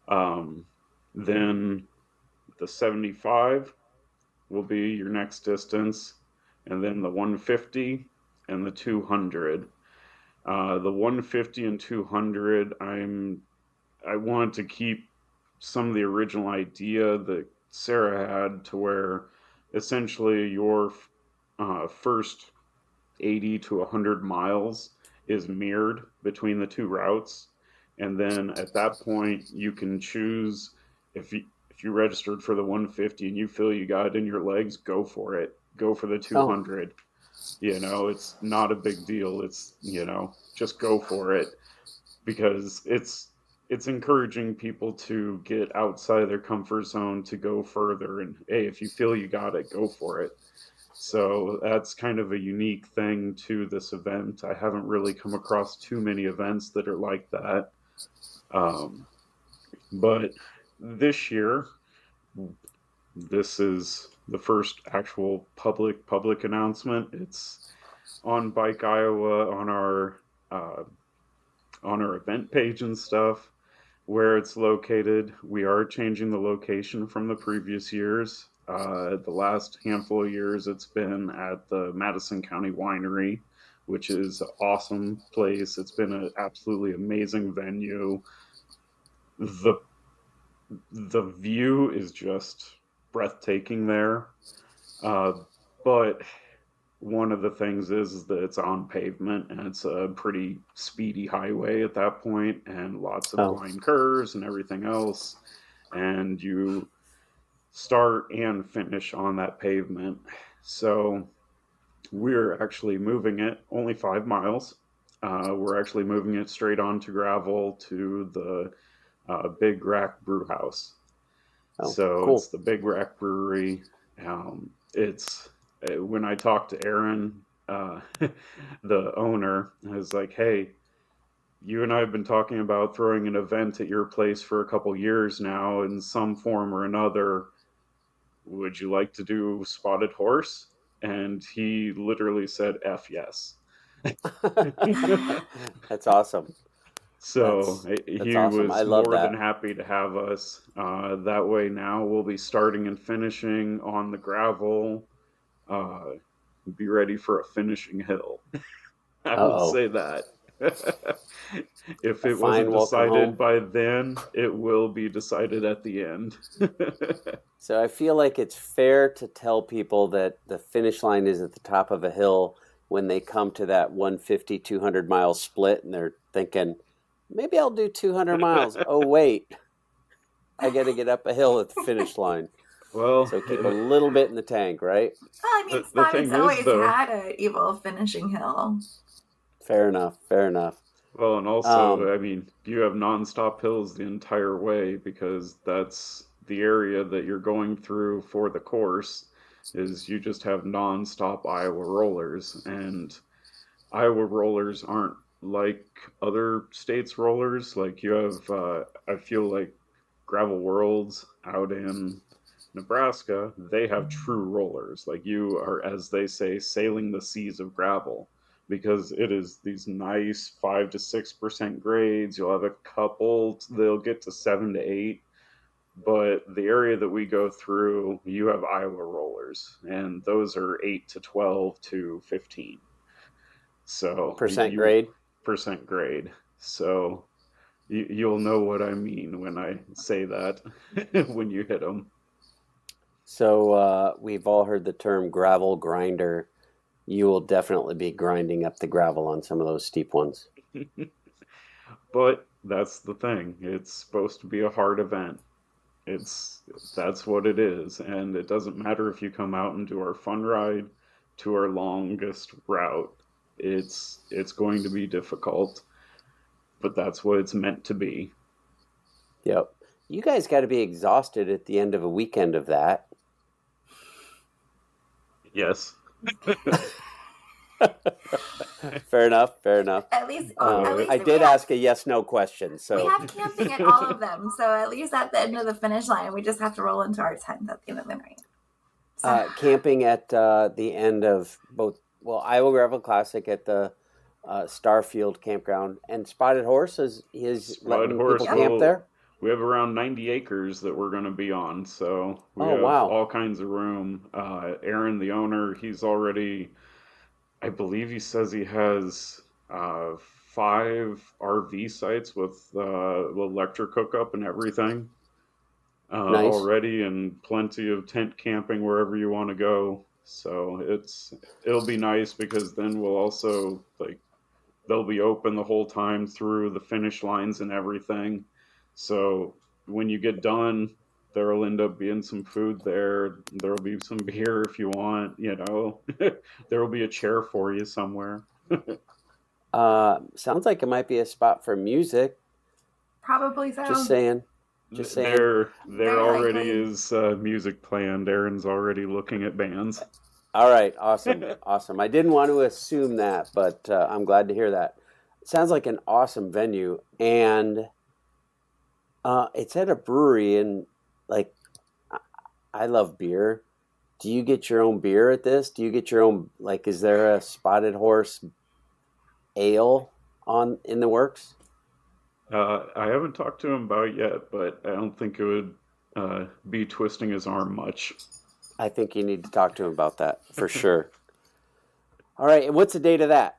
Then the 75 will be your next distance, and then the 150 and the 200. The 150 and 200, I wanted to keep some of the original idea that Sarah had, to where essentially your first 80 to 100 miles is mirrored between the two routes, and then at that point you can choose if you registered for the 150 and you feel you got it in your legs, go for it. Go for the 200. It's not a big deal. It's, just go for it, because it's encouraging people to get outside of their comfort zone, to go further. And hey, if you feel you got it, go for it. So that's kind of a unique thing to this event. I haven't really come across too many events that are like that. But this year, this is the first actual public announcement. It's on Bike Iowa, on our event page and stuff, where it's located. We are changing the location from the previous years. The last handful of years, it's been at the Madison County Winery, which is an awesome place. It's been an absolutely amazing venue. The view is just breathtaking there. But one of the things is that it's on pavement, and it's a pretty speedy highway at that point, and lots of blind curves and everything else. And start and finish on that pavement. So we're actually moving it only 5 miles. We're actually moving it straight onto gravel to the Big Rack Brew House. Oh, So cool. it's the Big Rack Brewery. It's when I talked to Aaron, the owner, I was like, "Hey, you and I have been talking about throwing an event at your place for a couple years now in some form or another. Would you like to do Spotted Horse?" And he literally said, "F yes." That's awesome. So That's he awesome. I was love more than that. happy to have us. That way, now we'll be starting and finishing on the gravel. Uh, be ready for a finishing hill. I will Uh-oh. say that. If A it wasn't fine welcome decided home. by then, it will be decided at the end. So I feel like it's fair to tell people that the finish line is at the top of a hill when they come to that 150, 200 mile split and they're thinking, maybe I'll do 200 miles. Oh, wait, I got to get up a hill at the finish line. Well, So keep a little bit in the tank, right? Well, I mean, the Spotted's thing is, always though, had an evil finishing hill. Fair enough. Fair enough. well, and also, Um, I mean, you have nonstop hills the entire way because that's the area that you're going through for the course. Is you just have nonstop Iowa rollers, and Iowa rollers aren't like other states' rollers. Like you have, I feel like Gravel Worlds out in Nebraska, they have true rollers. Like you are, as they say, sailing the seas of gravel because it is these nice 5 to 6% grades. You'll have a couple, they'll get to 7 to 8. But the area that we go through, you have Iowa rollers, and those are 8 to 12 to 15. So percent you grade. percent grade. So you'll know what I mean when I say that when you hit them. So we've all heard the term gravel grinder. You will definitely be grinding up the gravel on some of those steep ones. But that's the thing. It's supposed to be a hard event. It's that's what it is, and it doesn't matter if you come out and do our fun ride to our longest route. It's going to be difficult, but that's what it's meant to be. Yep. You guys got to be exhausted at the end of a weekend of that. Yes. Fair enough. Fair enough. At least I did ask a yes/no question, we so have camping at all of them. So at least at the end of the finish line, we just have to roll into our tent at the end of the night. So, camping at the end of both, well, Iowa Gravel Classic at the Starfield campground and Spotted Horse is Spud letting people Horse camp will. there. We have around 90 acres that we're going to be on, so we Oh, have wow. all kinds of room. Aaron, the owner, he's already, I believe he says he has 5 RV sites with electric hookup and everything Nice. already, and plenty of tent camping wherever you want to go. So it'll be nice because then we'll also like they'll be open the whole time through the finish lines and everything. So when you get done, there'll end up being some food there. There'll be some beer if you want, there will be a chair for you somewhere. Sounds like it might be a spot for music. probably so. Just saying. Just saying. There Very already likely. is music planned. Aaron's already looking at bands. All right. Awesome. Awesome. I didn't want to assume that, but I'm glad to hear that. Sounds like an awesome venue, and it's at a brewery, and like I love beer. Do you get your own beer at this? Do you get your own, like, is there a Spotted Horse ale in the works? I haven't talked to him about it yet, but I don't think it would be twisting his arm much. I think you need to talk to him about that for sure. All right, and what's the date of that?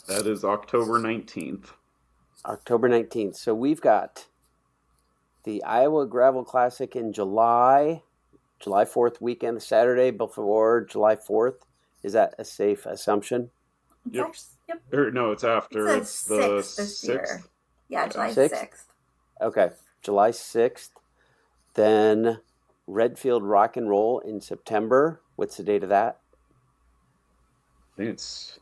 That is October 19th. October 19th. So we've got the Iowa Gravel Classic in July 4th weekend, Saturday before July 4th. Is that a safe assumption? Yep. Yep. Or no, it's after. It's It's the 6th this year. 6th. Yeah, July 6th? 6th. Okay, July 6th. Then Redfield Rock and Roll in September. What's the date of that? I think it's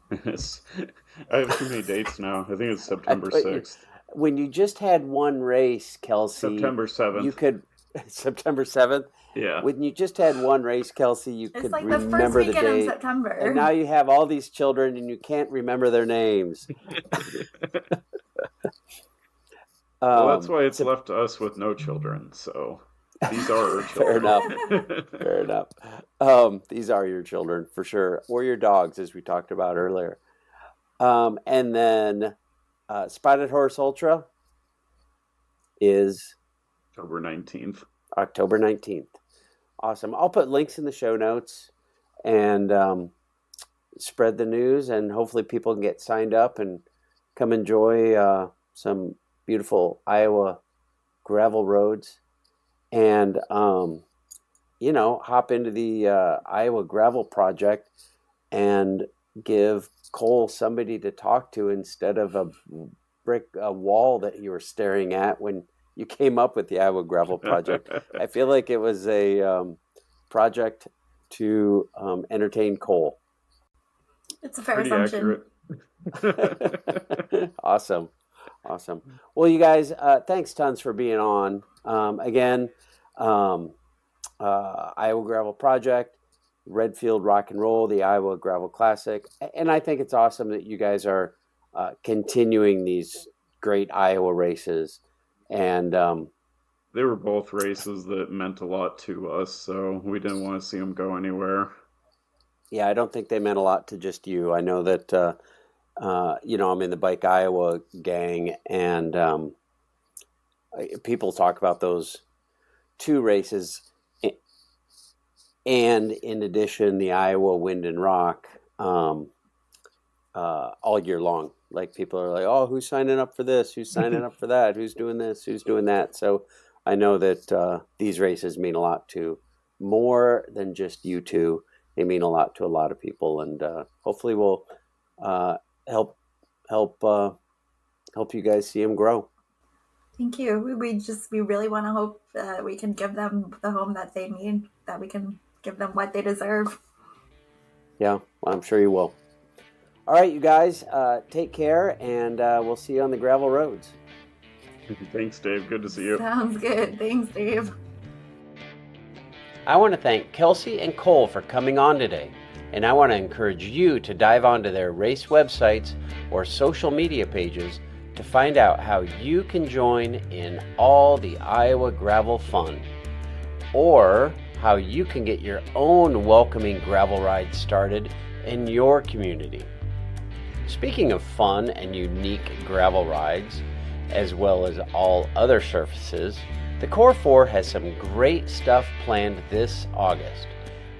I have too many dates now. I think it's September 6th. When you just had one race, Kelsi, September 7th. You could September 7th? Yeah. When you just had one race, Kelsi, you could like remember the first weekend date. in September. And now you have all these children and you can't remember their names. Well, that's why it's left to us with no children. So these are our children. Fair enough. These are your children for sure, or your dogs, as we talked about earlier. And then Spotted Horse Ultra is October 19th. October 19th. Awesome. I'll put links in the show notes and spread the news, and hopefully people can get signed up and come enjoy some beautiful Iowa gravel roads and, hop into the Iowa Gravel Project and give Cole somebody to talk to instead of a wall that you were staring at when you came up with the Iowa Gravel Project. I feel like it was a project to entertain Cole. It's a fair Pretty assumption. Accurate. Awesome. Well, you guys, thanks tons for being on. Again, Iowa Gravel Project, Redfield Rock and Roll, the Iowa Gravel Classic. And I think it's awesome that you guys are continuing these great Iowa races. And they were both races that meant a lot to us, so we didn't want to see them go anywhere. Yeah, I don't think they meant a lot to just you. I know that, I'm in the Bike Iowa gang, and people talk about those two races. And in addition, the Iowa Wind and Rock all year long. Like people are like, oh, who's signing up for this? Who's signing up for that? Who's doing this? Who's doing that? So I know that these races mean a lot to more than just you two. They mean a lot to a lot of people, and hopefully we'll help you guys see them grow. Thank you. We really want to hope that we can give them the home that they need, that we can give them what they deserve. Yeah, well, I'm sure you will. All right, you guys, take care, and we'll see you on the gravel roads. Thanks, Dave. Good to see you. Sounds good. Thanks, Dave. I want to thank Kelsi and Cole for coming on today, and I want to encourage you to dive onto their race websites or social media pages to find out how you can join in all the Iowa gravel fun, or how you can get your own welcoming gravel ride started in your community. Speaking of fun and unique gravel rides, as well as all other surfaces, the Core 4 has some great stuff planned this August,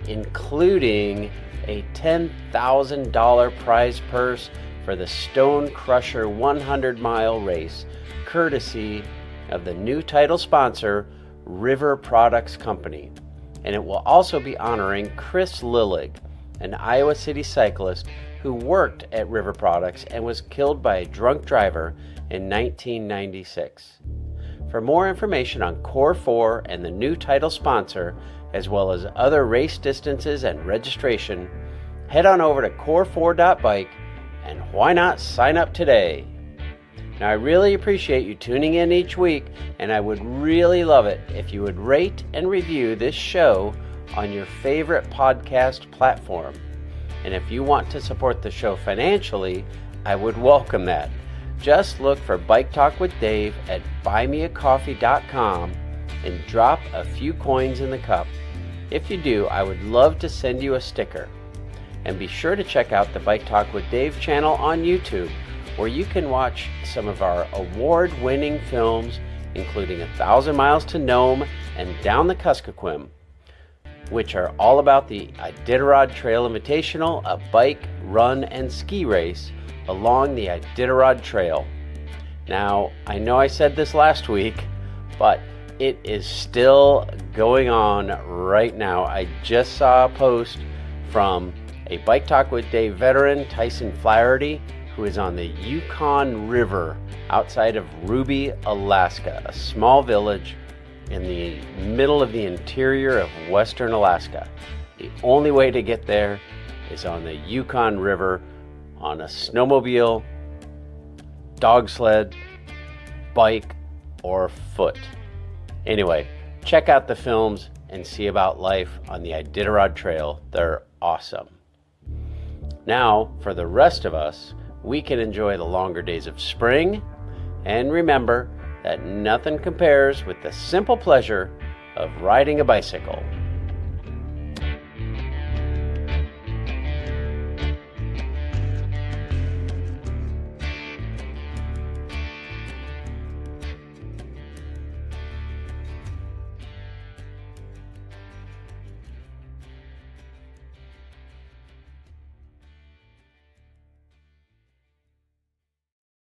including a $10,000 prize purse for the Stone Crusher 100-mile race, courtesy of the new title sponsor, River Products Company. And it will also be honoring Chris Lillig, an Iowa City cyclist who worked at River Products and was killed by a drunk driver in 1996. For more information on Core 4 and the new title sponsor, as well as other race distances and registration, head on over to core4.bike, and why not sign up today? Now, I really appreciate you tuning in each week, and I would really love it if you would rate and review this show on your favorite podcast platform. And if you want to support the show financially, I would welcome that. Just look for Bike Talk with Dave at buymeacoffee.com and drop a few coins in the cup. If you do, I would love to send you a sticker. And be sure to check out the Bike Talk with Dave channel on YouTube, where you can watch some of our award-winning films, including 1,000 Miles to Nome and Down the Kuskokwim, which are all about the Iditarod Trail Invitational, a bike, run, and ski race along the Iditarod Trail. Now, I know I said this last week, but it is still going on right now. I just saw a post from a Bike Talk with Dave veteran, Tyson Flaherty, who is on the Yukon River outside of Ruby, Alaska, a small village in the middle of the interior of western Alaska. The only way to get there is on the Yukon River on a snowmobile, dog sled, bike, or foot. Anyway, check out the films and see about life on the Iditarod Trail. They're awesome. Now, for the rest of us, we can enjoy the longer days of spring and remember that nothing compares with the simple pleasure of riding a bicycle.